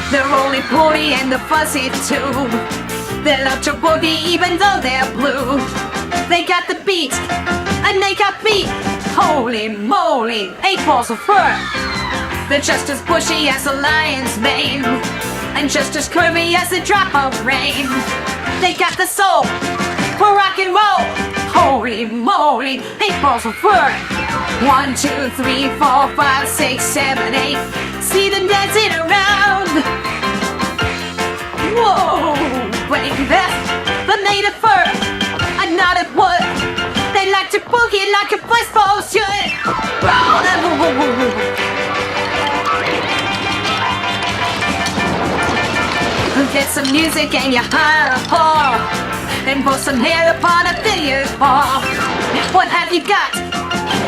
They're roly-poly and the fuzzy too. They love to boogie even though they're blue. They got the beat and they got beat. Holy moly, 8 balls of fur. They're just as bushy as a lion's mane, and just as curvy as a drop of rain. They got the soul for rock and roll. Holy moly, 8 balls of fur. 1, 2, 3, 4, 5, 6, 7, 8. See them dancing around. Whoa, baby, the native fur, a knotted wood. They like to boogie like a baseball should. Get some music and you hire a whore, and put some hair upon a billiard ball. What have you got?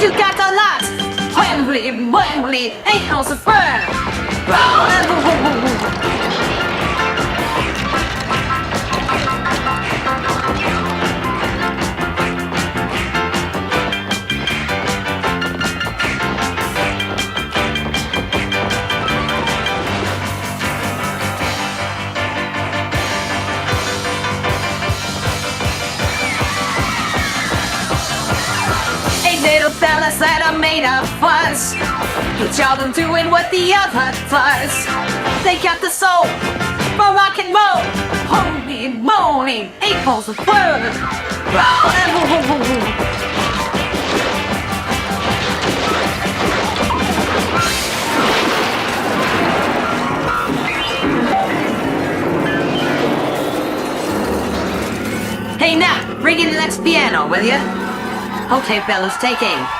You got a lot. Wembley, Wembley, 8 ounces of fur. Little fellas that are made of fuzz, each of them doing what the other does. They got the soul for rock and roll. Holy moly, 8 balls of fur. Hey now, bring in the next piano, will ya? Okay, fellas, take aim.